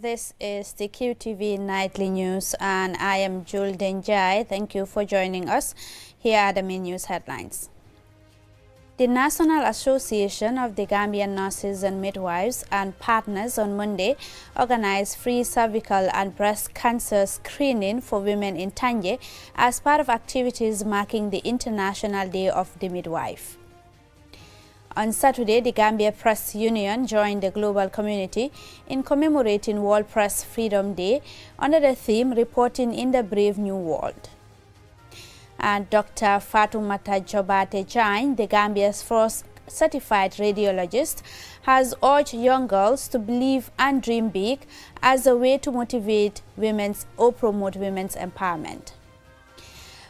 This is the QTV Nightly News and I am Jul Denjai. Thank you for joining us. Here are the main news headlines. The National Association of the Gambian Nurses and Midwives and partners on Monday organized free cervical and breast cancer screening for women in Tanje as part of activities marking the International Day of the Midwife. On Saturday, the Gambia Press Union joined the global community in commemorating World Press Freedom Day under the theme Reporting in the Brave New World. And Dr. Fatoumata Jobate Jain, the Gambia's first certified radiologist, has urged young girls to believe and dream big as a way to motivate women's or promote women's empowerment.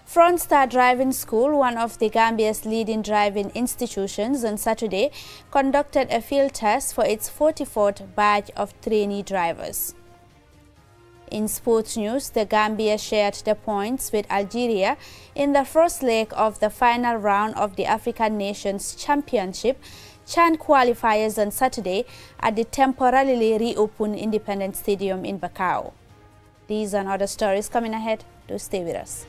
Front Star Driving School, one of the Gambia's leading driving institutions, on Saturday conducted a field test for its 44th batch of trainee drivers. In sports news, the Gambia shared the points with Algeria in the first leg of the final round of the African Nations Championship CHAN qualifiers on Saturday at the temporarily reopened Independence Stadium in Bakau. These and other stories coming ahead. Do stay with us.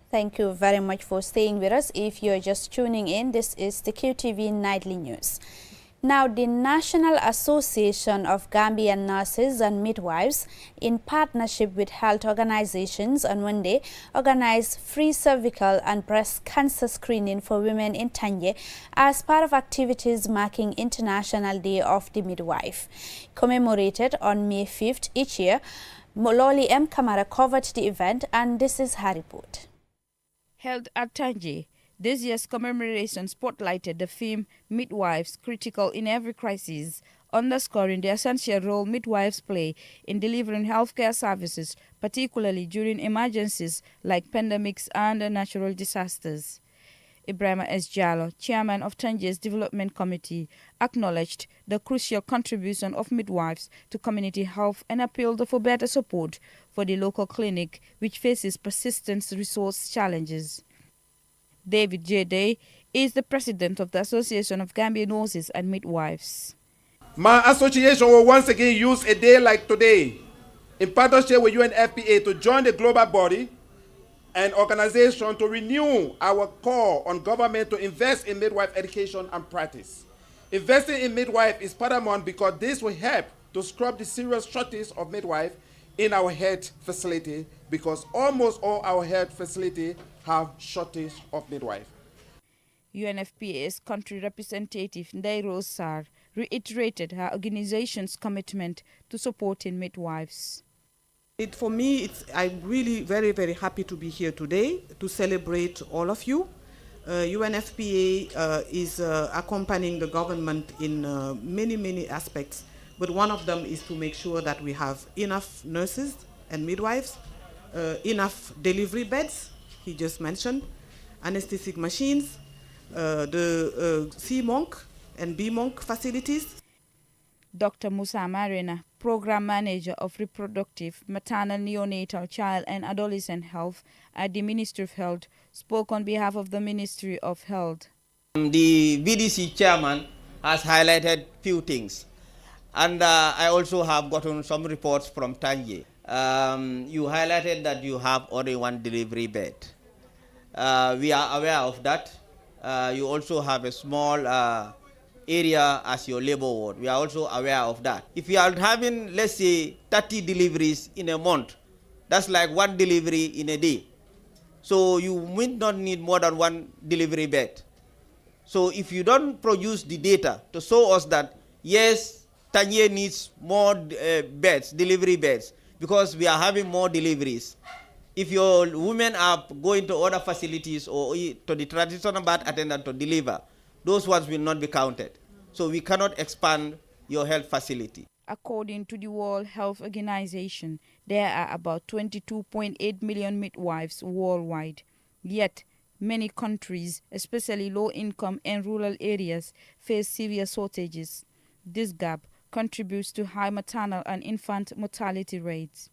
Thank you very much for staying with us. If you're just tuning in, this is the QTV Nightly News. Now, the National Association of Gambian Nurses and Midwives, in partnership with health organizations on Monday, organized free cervical and breast cancer screening for women in Tanje as part of activities marking International Day of the Midwife. Commemorated on May 5th each year, Mololi M. Kamara covered the event, and this is her report. Held at Tanje, this year's commemoration spotlighted the theme Midwives Critical in Every Crisis, underscoring the essential role midwives play in delivering healthcare services, particularly during emergencies like pandemics and natural disasters. Ibrahima S. Jallo, chairman of Tanje's Development Committee, acknowledged the crucial contribution of midwives to community health and appealed for better support for the local clinic, which faces persistent resource challenges. David J. Day is the president of the Association of Gambian Nurses and Midwives. My association will once again use a day like today in partnership with UNFPA to join the global body and organization to renew our call on government to invest in midwife education and practice. Investing in midwife is paramount because this will help to scrub the serious shortage of midwife in our health facility, because almost all our health facilities have shortage of midwife. UNFPA's country representative Ndairo Sar reiterated her organization's commitment to supporting midwives. For me, I'm really very, very happy to be here today to celebrate all of you. UNFPA is accompanying the government in many, many aspects, but one of them is to make sure that we have enough nurses and midwives, enough delivery beds, he just mentioned, anesthetic machines, the C-Monk and B-Monk facilities. Dr. Musa Marina, Program Manager of Reproductive, Maternal, Neonatal, Child and Adolescent Health at the Ministry of Health, spoke on behalf of the Ministry of Health. The VDC chairman has highlighted few things, and I also have gotten some reports from Tanje. You highlighted that you have only one delivery bed. We are aware of that. You also have a small area as your labor ward. We are also aware of that. If you are having, let's say, 30 deliveries in a month, that's like one delivery in a day. So you might not need more than one delivery bed. So if you don't produce the data to show us that, yes, Tanje needs more beds, delivery beds, because we are having more deliveries. If your women are going to other facilities or to the traditional birth attendant to deliver, those ones will not be counted. So we cannot expand your health facility. According to the World Health Organization, there are about 22.8 million midwives worldwide. Yet, many countries, especially low-income and rural areas, face severe shortages. This gap contributes to high maternal and infant mortality rates.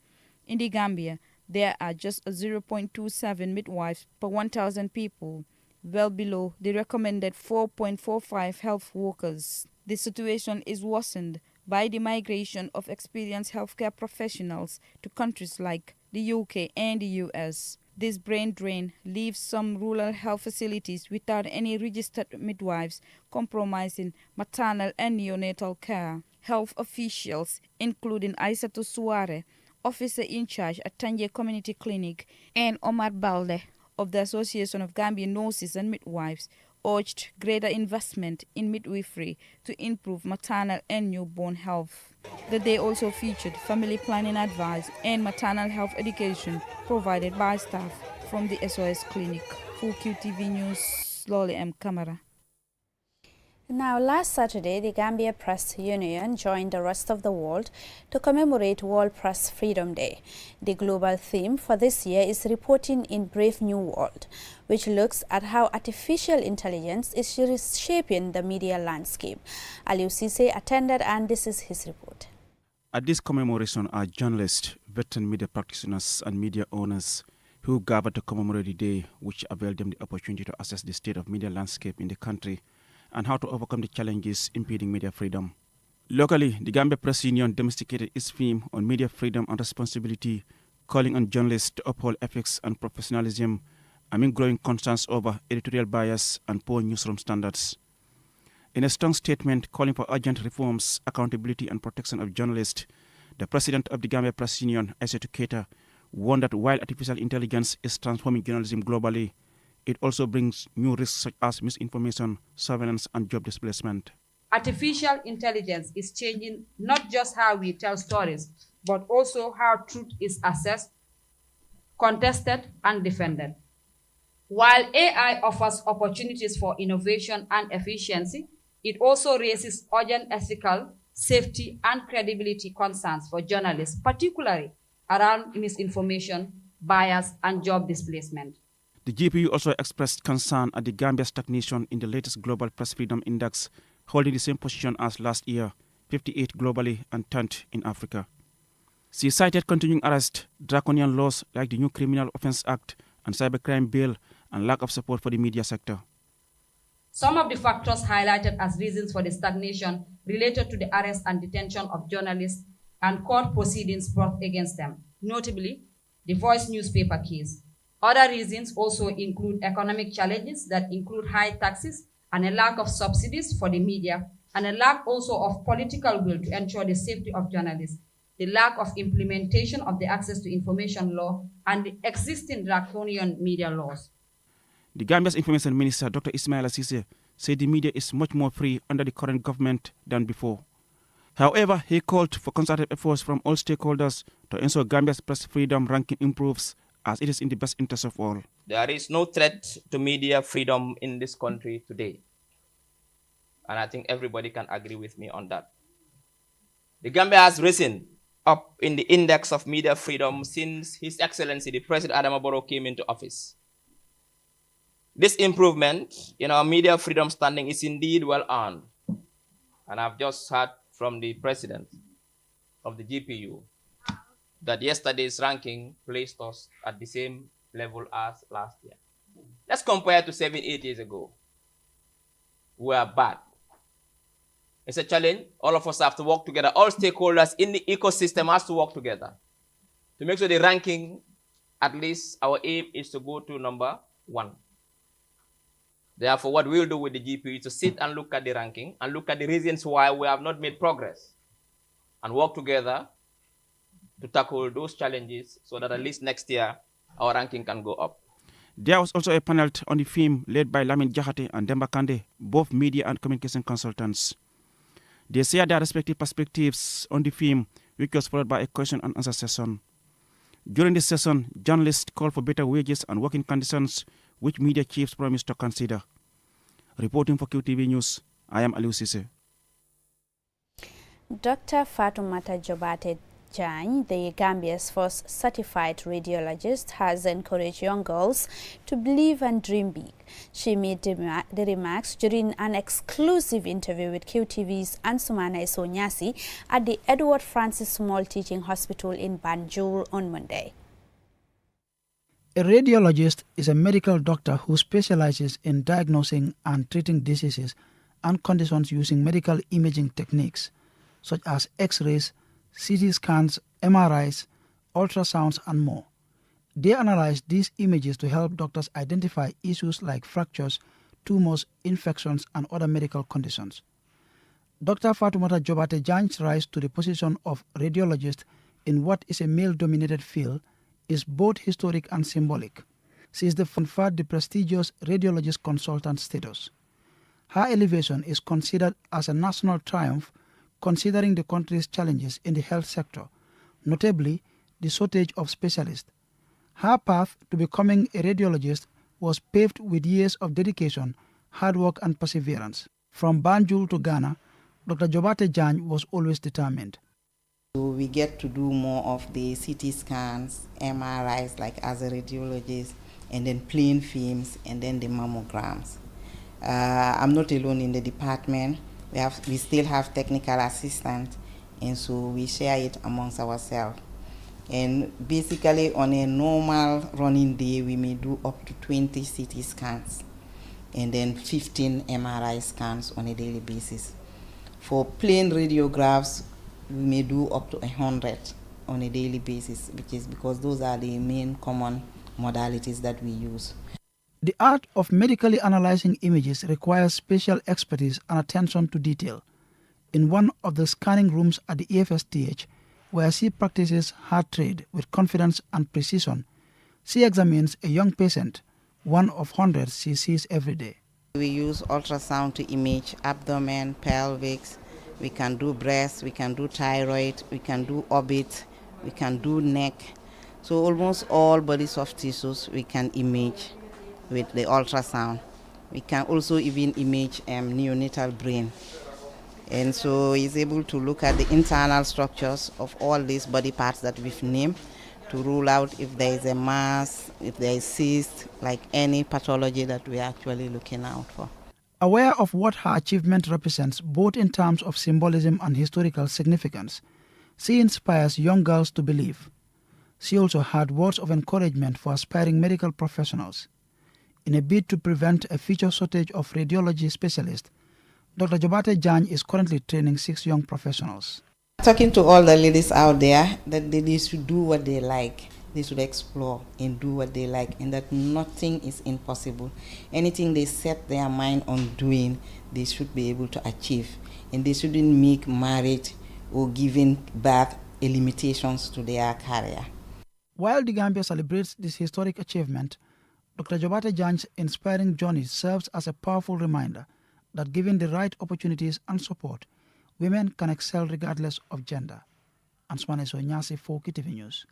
In the Gambia, there are just 0.27 midwives per 1,000 people, well below the recommended 4.45 health workers. The situation is worsened by the migration of experienced healthcare professionals to countries like the UK and the US. This brain drain leaves some rural health facilities without any registered midwives, compromising maternal and neonatal care. Health officials, including Aissatou Suare, officer in charge at Tanje Community Clinic, and Omar Balde of the Association of Gambian Nurses and Midwives, urged greater investment in midwifery to improve maternal and newborn health. The day also featured family planning advice and maternal health education provided by staff from the SOS Clinic. For QTV News, Loli M. Camara. Now, last Saturday, the Gambia Press Union joined the rest of the world to commemorate World Press Freedom Day. The global theme for this year is Reporting in Brave New World, which looks at how artificial intelligence is reshaping the media landscape. Aliou Cisse attended, and this is his report. At this commemoration are journalists, veteran media practitioners and media owners who gathered to commemorate the day, which availed them the opportunity to assess the state of media landscape in the country and how to overcome the challenges impeding media freedom. Locally, the Gambia Press Union domesticated its theme on media freedom and responsibility, calling on journalists to uphold ethics and professionalism amid growing concerns over editorial bias and poor newsroom standards. In a strong statement calling for urgent reforms, accountability and protection of journalists, the president of the Gambia Press Union, Aissatou Keita, warned that while artificial intelligence is transforming journalism globally, it also brings new risks such as misinformation, surveillance, and job displacement. Artificial intelligence is changing not just how we tell stories, but also how truth is assessed, contested, and defended. While AI offers opportunities for innovation and efficiency, it also raises urgent ethical, safety, and credibility concerns for journalists, particularly around misinformation, bias, and job displacement. The GPU also expressed concern at the Gambia's stagnation in the latest Global Press Freedom Index, holding the same position as last year, 58 globally and 10th in Africa. She cited continuing arrest, draconian laws like the new Criminal Offence Act and Cybercrime Bill, and lack of support for the media sector. Some of the factors highlighted as reasons for the stagnation related to the arrest and detention of journalists and court proceedings brought against them, notably the Voice newspaper case. Other reasons also include economic challenges that include high taxes and a lack of subsidies for the media, and a lack also of political will to ensure the safety of journalists, the lack of implementation of the Access to Information Law, and the existing draconian media laws. The Gambia's Information Minister, Dr. Ismaila Cisse, said the media is much more free under the current government than before. However, he called for concerted efforts from all stakeholders to ensure Gambia's press freedom ranking improves, as it is in the best interest of all. There is no threat to media freedom in this country today. And I think everybody can agree with me on that. The Gambia has risen up in the index of media freedom since His Excellency, the President Adama Barrow, came into office. This improvement in our media freedom standing is indeed well earned. And I've just heard from the President of the GPU that yesterday's ranking placed us at the same level as last year. Let's compare to 7-8 years ago. We are bad. It's a challenge. All of us have to work together. All stakeholders in the ecosystem has to work together to make sure the ranking, at least our aim is to go to number 1. Therefore, what we'll do with the GPU is to sit and look at the ranking and look at the reasons why we have not made progress and work together to tackle those challenges so that at least next year our ranking can go up. There was also a panel on the theme led by Lamin Jahate and Demba Kande, both media and communication consultants. They shared their respective perspectives on the theme, which was followed by a question and answer session. During this session, journalists called for better wages and working conditions, which media chiefs promised to consider. Reporting for QTV News, I am Aliou Cisse. Dr. Fatoumata Jobate Jane, the Gambia's first certified radiologist, has encouraged young girls to believe and dream big. She made the remarks during an exclusive interview with QTV's Ansumana Isonyasi at the Edward Francis Small Teaching Hospital in Banjul on Monday. A radiologist is a medical doctor who specializes in diagnosing and treating diseases and conditions using medical imaging techniques such as X-rays, CT scans, MRIs, ultrasounds, and more. They analyze these images to help doctors identify issues like fractures, tumors, infections, and other medical conditions. Dr. Fatoumata Jobate Jan's rise to the position of radiologist in what is a male-dominated field is both historic and symbolic. She is conferred the prestigious radiologist consultant status. Her elevation is considered as a national triumph considering the country's challenges in the health sector, notably the shortage of specialists. Her path to becoming a radiologist was paved with years of dedication, hard work, and perseverance. From Banjul to Ghana, Dr. Jobate Jan was always determined. We get to do more of the CT scans, MRIs, like as a radiologist, and then plain films, and then the mammograms. I'm not alone in the department. We still have technical assistants, and so we share it amongst ourselves. And basically, on a normal running day, we may do up to 20 CT scans, and then 15 MRI scans on a daily basis. For plain radiographs, we may do up to 100 on a daily basis, which is because those are the main common modalities that we use. The art of medically analyzing images requires special expertise and attention to detail. In one of the scanning rooms at the EFSTH, where she practices her trade with confidence and precision, she examines a young patient, one of hundreds she sees every day. We use ultrasound to image abdomen, pelvics. We can do breast, we can do thyroid, we can do orbit, we can do neck. So almost all body soft tissues we can image with the ultrasound. We can also even image neonatal brain. And so he's able to look at the internal structures of all these body parts that we've named to rule out if there is a mass, if there is cyst, like any pathology that we're actually looking out for. Aware of what her achievement represents, both in terms of symbolism and historical significance, she inspires young girls to believe. She also had words of encouragement for aspiring medical professionals. In a bid to prevent a future shortage of radiology specialists, Dr. Jobate Jan is currently training 6 young professionals. Talking to all the ladies out there that they should do what they like. They should explore and do what they like, and that nothing is impossible. Anything they set their mind on doing, they should be able to achieve. And they shouldn't make marriage or giving birth a limitations to their career. While the Gambia celebrates this historic achievement, Dr. Jobate Jan's inspiring journey serves as a powerful reminder that given the right opportunities and support, women can excel regardless of gender. Answane Sonyasi for KTV News.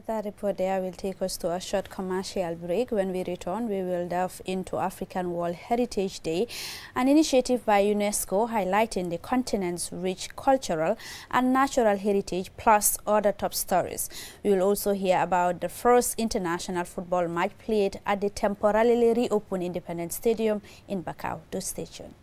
That report there will take us to a short commercial break. When we return, we will delve into African World Heritage Day, an initiative by UNESCO highlighting the continent's rich cultural and natural heritage, plus other top stories. We will also hear about the first international football match played at the temporarily reopened Independence Stadium in Bakau. Do stay tuned.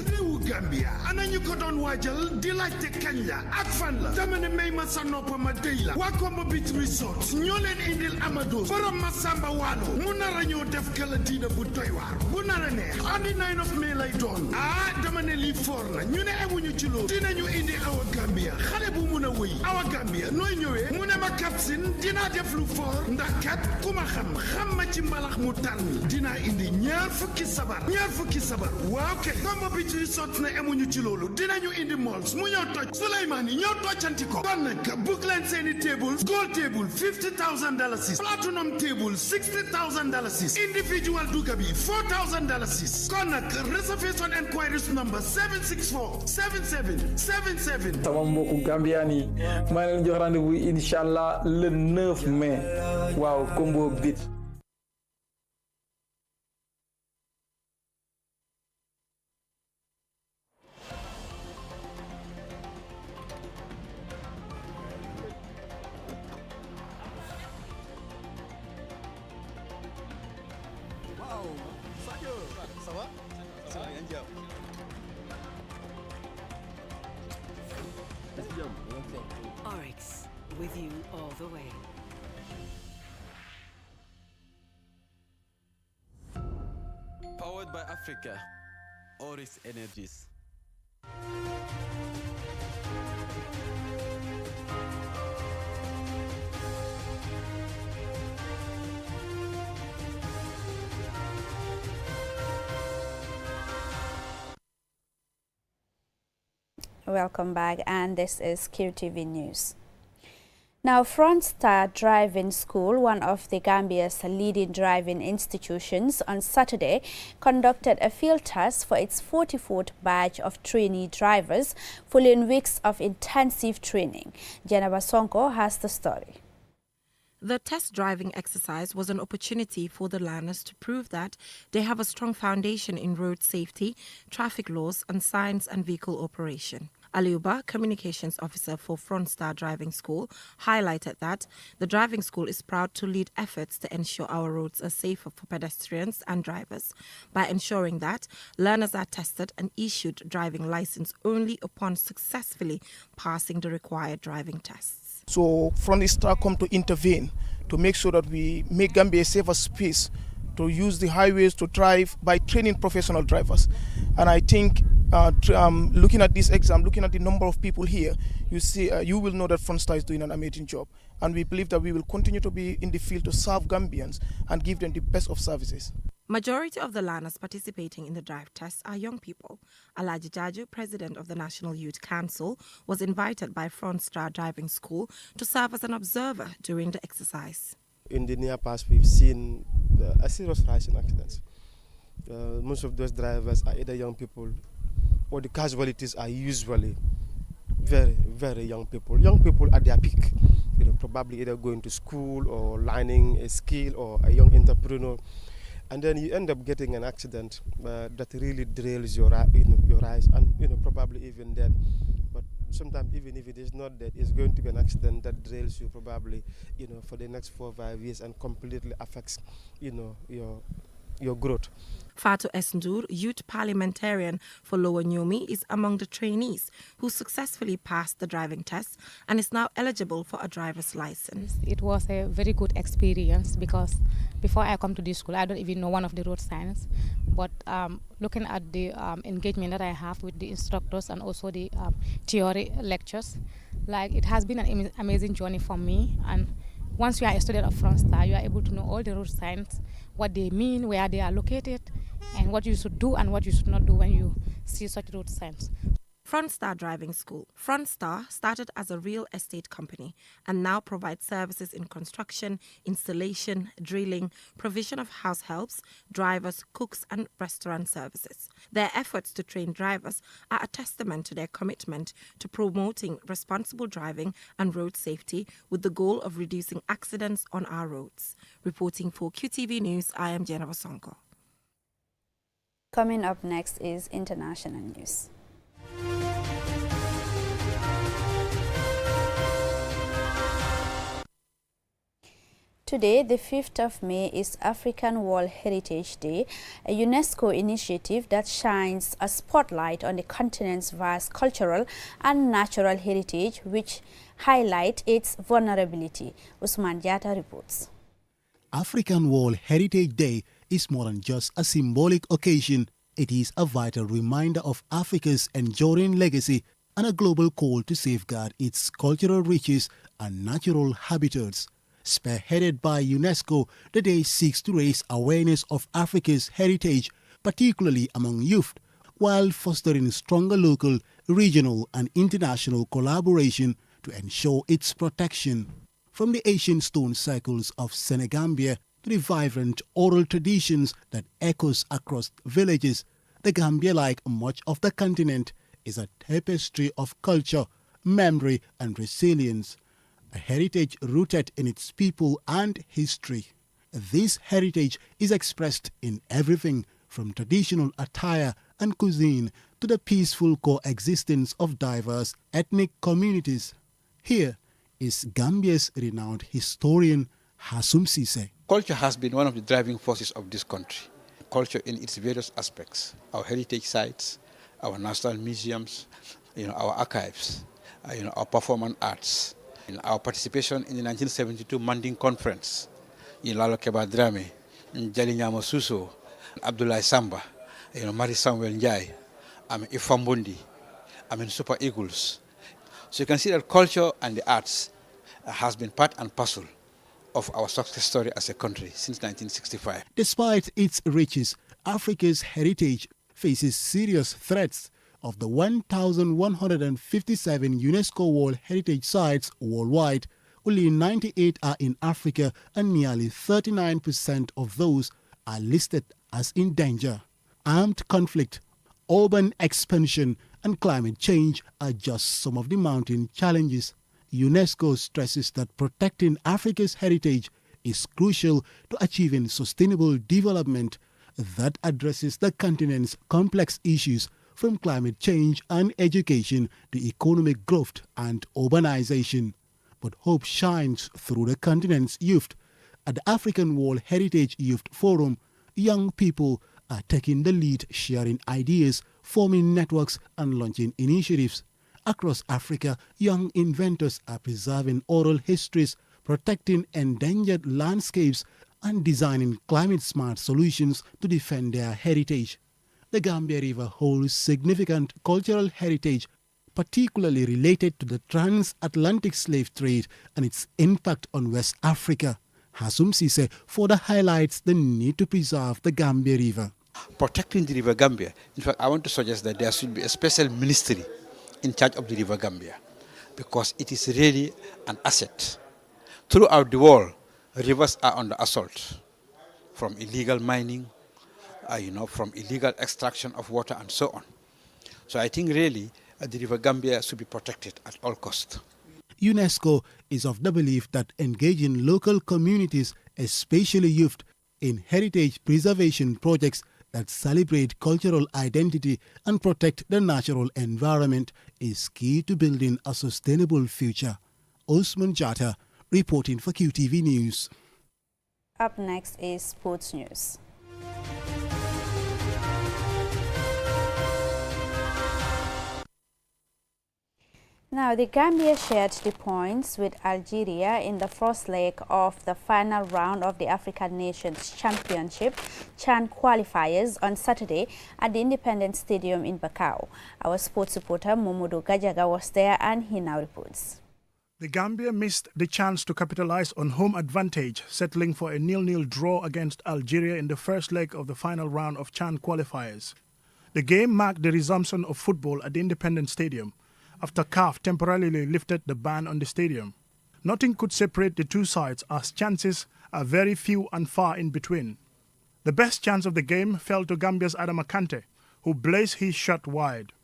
réewu Gambia ana ñu ko doon waajal di laajte kañ la ak fan la dama ne may ma sa nopp ma déy la waa Kombo Beach Resort ñoo leen indil Amados borom ma Samba Waalo mu nar a ñoo def kala diina bu doy waar bu nar a neex on the 9 of May lay doon dama ne lii foor na ñu ne emuñu ci loolu dinañu indi Awa Gambia xale bu mun a wëy Awa Gambia nooy ñëwee mu ne ma kapsin dinaa def lu foor ndax kat ku ma xam ma ci mbalax mu tar mi dinaa indi ñaar fukki sabar waaw kay Kombo Beach Resort na emuñu ci loolu dinañu indi malls mu ñëw toj Souleymane yi ñëw tojjanti ko kon nag book leen seeni tables gold table $50,000 platinum table $60,000 individual duga bi $4,000 kon nag reservation enquiries number 764-7777 sama mbokku Gambian yi maa leen jox rendez-vous inshallah le 9 mai waaw Kombo Beach. Oryx, with you all the way. Powered by Africa, Oryx Energies. Welcome back, and this is QTV News. Now, Front Star Driving School, one of the Gambia's leading driving institutions, on Saturday conducted a field test for its 44th batch of trainee drivers following weeks of intensive training. Jennifer Sonko has the story. The test driving exercise was an opportunity for the learners to prove that they have a strong foundation in road safety, traffic laws, and science and vehicle operation. Aliuba, Communications Officer for Front Star Driving School, highlighted that the driving school is proud to lead efforts to ensure our roads are safer for pedestrians and drivers by ensuring that learners are tested and issued driving license only upon successfully passing the required driving tests. So Front Star come to intervene to make sure that we make Gambia a safer space to use the highways to drive by training professional drivers. And I think looking at this exam, looking at the number of people here, you will know that Front Star is doing an amazing job. And we believe that we will continue to be in the field to serve Gambians and give them the best of services. Majority of the learners participating in the drive tests are young people. Alaji Jaju, president of the National Youth Council, was invited by Front Star Driving School to serve as an observer during the exercise. In the near past, we've seen a serious rise in accidents. Most of those drivers are either young people, or the casualties are usually very, very young people. Young people at their peak, probably either going to school or learning a skill or a young entrepreneur. And then you end up getting an accident that really derails your eyes and probably even dead. But sometimes even if it is not dead, it's going to be an accident that derails you probably for the next 4 or 5 years and completely affects your growth. Fatu Esndur, youth parliamentarian for Lower Nyomi, is among the trainees who successfully passed the driving test and is now eligible for a driver's license. It was a very good experience because before I come to this school, I don't even know one of the road signs. But looking at the engagement that I have with the instructors and also the theory lectures, it has been an amazing journey for me. And once you are a student of Front Star, you are able to know all the road signs, what they mean, where they are located, and what you should do and what you should not do when you see such road signs. Front Star Driving School. Front Star started as a real estate company and now provides services in construction, installation, drilling, provision of house helps, drivers, cooks, and restaurant services. Their efforts to train drivers are a testament to their commitment to promoting responsible driving and road safety with the goal of reducing accidents on our roads. Reporting for QTV News, I am Jennifer Sonko. Coming up next is international news. Today, the 5th of May, is African World Heritage Day, a UNESCO initiative that shines a spotlight on the continent's vast cultural and natural heritage, which highlight its vulnerability. Usman Diatta reports. African World Heritage Day is more than just a symbolic occasion. It is a vital reminder of Africa's enduring legacy and a global call to safeguard its cultural riches and natural habitats. Spearheaded by UNESCO, the day seeks to raise awareness of Africa's heritage, particularly among youth, while fostering stronger local, regional and international collaboration to ensure its protection. From the ancient stone circles of Senegambia to the vibrant oral traditions that echoes across villages, the Gambia, like much of the continent, is a tapestry of culture, memory and resilience, a heritage rooted in its people and history. This heritage is expressed in everything from traditional attire and cuisine to the peaceful coexistence of diverse ethnic communities. Here is Gambia's renowned historian Hassoum Ceesay. Culture has been one of the driving forces of this country. Culture in its various aspects, our heritage sites, our national museums, our archives, our performance arts, our participation in the 1972 Manding Conference, in Lalo Keba Drame, in Jalinyamo Suso, Abdoulaye Samba, Mari Samuel Njai, Ifambundi, Super Eagles. So you can see that culture and the arts has been part and parcel of our success story as a country since 1965. Despite its riches, Africa's heritage faces serious threats. Of the 1,157 UNESCO World Heritage Sites worldwide, only 98 are in Africa and nearly 39% of those are listed as in danger. Armed conflict, urban expansion and climate change are just some of the mounting challenges. UNESCO stresses that protecting Africa's heritage is crucial to achieving sustainable development that addresses the continent's complex issues from climate change and education to economic growth and urbanization. But hope shines through the continent's youth. At the African World Heritage Youth Forum, young people are taking the lead, sharing ideas, forming networks and launching initiatives. Across Africa, young inventors are preserving oral histories, protecting endangered landscapes and designing climate-smart solutions to defend their heritage. The Gambia River holds significant cultural heritage, particularly related to the transatlantic slave trade and its impact on West Africa. Hassoum Ceesay further highlights the need to preserve the Gambia River. Protecting the River Gambia, in fact, I want to suggest that there should be a special ministry in charge of the River Gambia, because it is really an asset. Throughout the world, rivers are under assault, from illegal mining, from illegal extraction of water and so on. So I think really the River Gambia should be protected at all costs. UNESCO is of the belief that engaging local communities, especially youth, in heritage preservation projects that celebrate cultural identity and protect the natural environment is key to building a sustainable future. Usman Diatta, reporting for QTV News. Up next is Sports News. Now, the Gambia shared the points with Algeria in the first leg of the final round of the African Nations Championship CHAN qualifiers on Saturday at the Independence Stadium in Bakau. Our sports reporter Momodu Gajaga was there and he now reports. The Gambia missed the chance to capitalize on home advantage, settling for a 0-0 draw against Algeria in the first leg of the final round of CHAN qualifiers. The game marked the resumption of football at the Independence Stadium, after CAF temporarily lifted the ban on the stadium. Nothing could separate the two sides as chances are very few and far in between. The best chance of the game fell to Gambia's Adama Kante, who blazed his shot wide.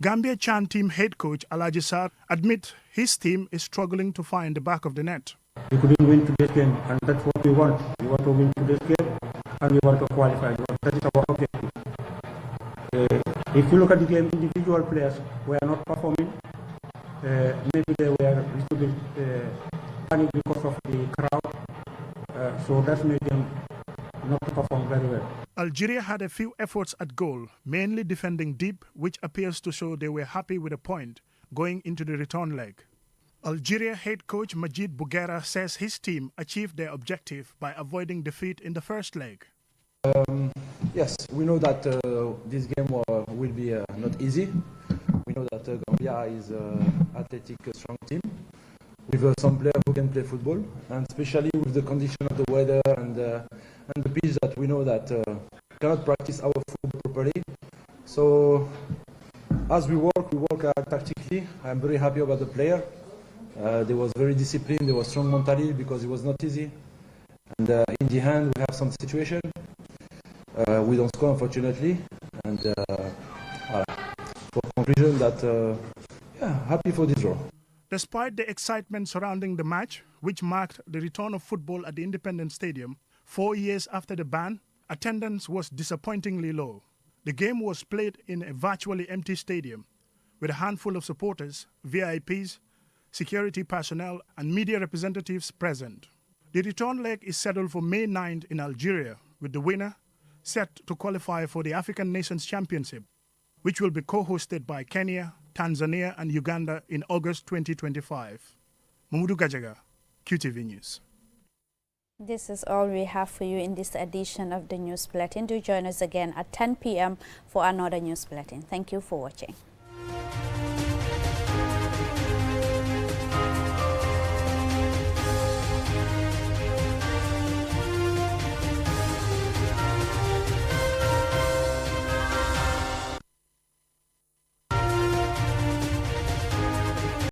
Gambia CHAN team head coach Alaji Sarr admits his team is struggling to find the back of the net. We couldn't win today's game, and that's what we want. We want to win today's game, and we want to qualify. That is our objective. If you look at the game, individual players were not performing. Maybe they were a little bit panicked because of the crowd. So that made them not to perform very well. Algeria had a few efforts at goal, mainly defending deep, which appears to show they were happy with a point going into the return leg. Algeria head coach Majid Bouguera says his team achieved their objective by avoiding defeat in the first leg. Yes, we know that this game will be not easy. We know that Gambia is an athletic, strong team with some players who can play football, and especially with the condition of the weather and the pitch that we know that cannot practice our football properly. So as we work tactically. I'm very happy about the player. They was very disciplined, they were strong mentally because it was not easy. And in the end, we have some situation. We don't score, unfortunately. And for conclusion, that happy for this draw. Despite the excitement surrounding the match, which marked the return of football at the Independence Stadium 4 years after the ban, attendance was disappointingly low. The game was played in a virtually empty stadium, with a handful of supporters, VIPs, security personnel, and media representatives present. The return leg is scheduled for May 9th in Algeria, with the winner set to qualify for the African Nations Championship, which will be co-hosted by Kenya, Tanzania, and Uganda in August 2025. Mamudu Gajaga, QTV News. This is all we have for you in this edition of the News Bulletin. Do join us again at 10 p.m. for another News Bulletin. Thank you for watching.